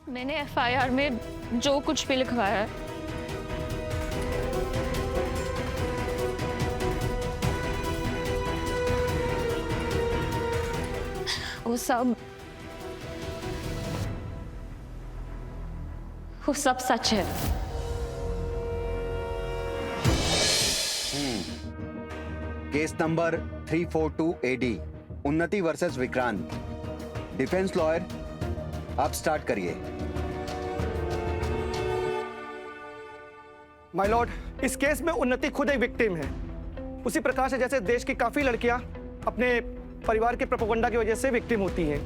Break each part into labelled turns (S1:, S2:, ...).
S1: मैंने एफआईआर में जो कुछ भी लिखवाया है वो सब सच है।
S2: केस नंबर 342 एडी उन्नति वर्सेस विक्रांत। डिफेंस लॉयर, आप स्टार्ट करिए।
S3: माय लॉर्ड, इस केस में उन्नति खुद एक विक्टिम है। उसी प्रकार से जैसे देश की काफी लड़कियां अपने परिवार के प्रोपेगेंडा की वजह से विक्टिम होती हैं।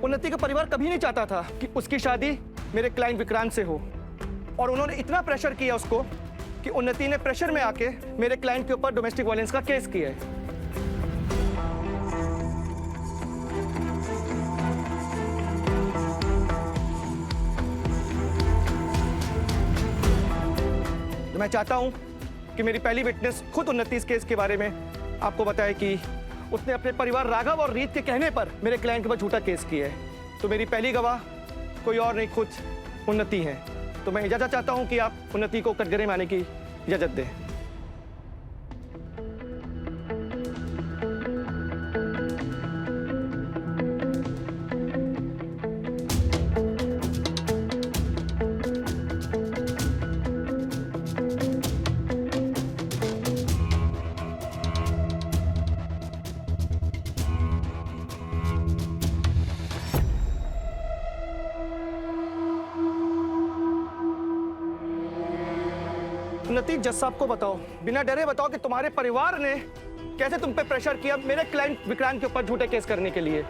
S3: उन्नति का परिवार कभी नहीं चाहता था कि उसकी शादी मेरे क्लाइंट विक्रांत से हो, और उन्होंने इतना प्रेशर किया उसको कि उन्नति ने प्रेशर में आके मेरे क्लाइंट के ऊपर डोमेस्टिक वायलेंस का केस किया है। तो मैं चाहता हूं कि मेरी पहली विटनेस खुद उन्नति इस केस के बारे में आपको बताए कि उसने अपने परिवार राघव और रीत के कहने पर मेरे क्लाइंट के ऊपर झूठा केस किया है। तो मेरी पहली गवाह कोई और नहीं, खुद उन्नति है। तो मैं इजाजत चाहता हूं कि आप उन्नति को कटघरे में आने की इजाजत दें। उन्नति, जज साहब को बताओ, बिना डरे बताओ कि तुम्हारे परिवार ने कैसे तुम पे प्रेशर किया मेरे क्लाइंट विक्रांत के ऊपर झूठे केस करने के लिए।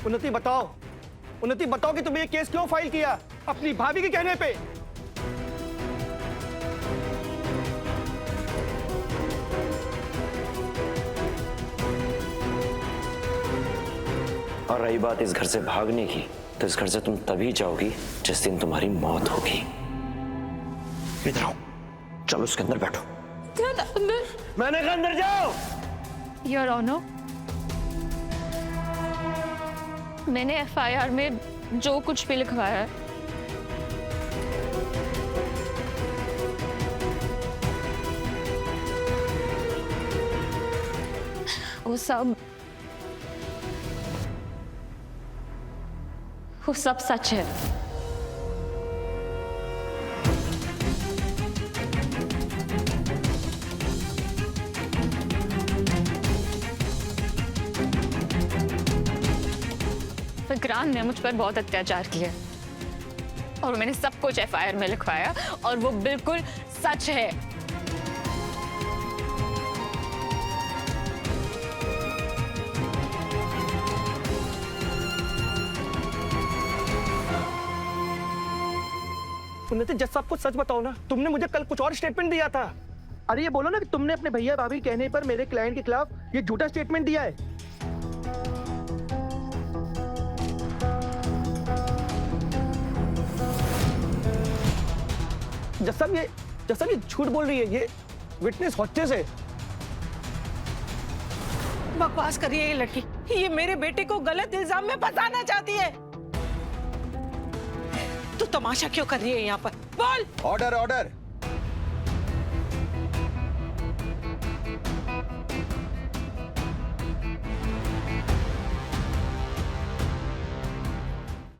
S3: उन्नति बताओ, उन्नति बताओ कि तुमने ये केस क्यों फाइल किया अपनी भाभी के कहने पे।
S4: और रही बात इस घर से भागने की, तो इस घर से तुम तभी जाओगी जिस दिन तुम्हारी मौत होगी। इधर आओ, चलो उसके अंदर बैठो। मैंने कहा अंदर जाओ।
S1: योर ऑनर, मैंने एफआईआर में जो कुछ भी लिखवाया है वो सब सच है। विक्रांत ने मुझ पर बहुत अत्याचार किया और मैंने सब कुछ एफआईआर में लिखवाया और वो बिल्कुल सच है।
S3: उन्नति, जज साहब को सच बताओ ना, तुमने मुझे कल कुछ और स्टेटमेंट दिया था। अरे ये बोलो ना कि तुमने अपने भैया भाभी कहने पर मेरे क्लाइंट के खिलाफ ये झूठा स्टेटमेंट दिया है। जज साहब ये झूठ बोल रही है, ये विटनेस हॉस्टेज है।
S5: बकवास करिए ये लड़की, ये मेरे बेटे को गलत इल्जाम में फंसाना चाहती है। तू तमाशा क्यों कर रही है यहाँ पर? बोल।
S2: Order order.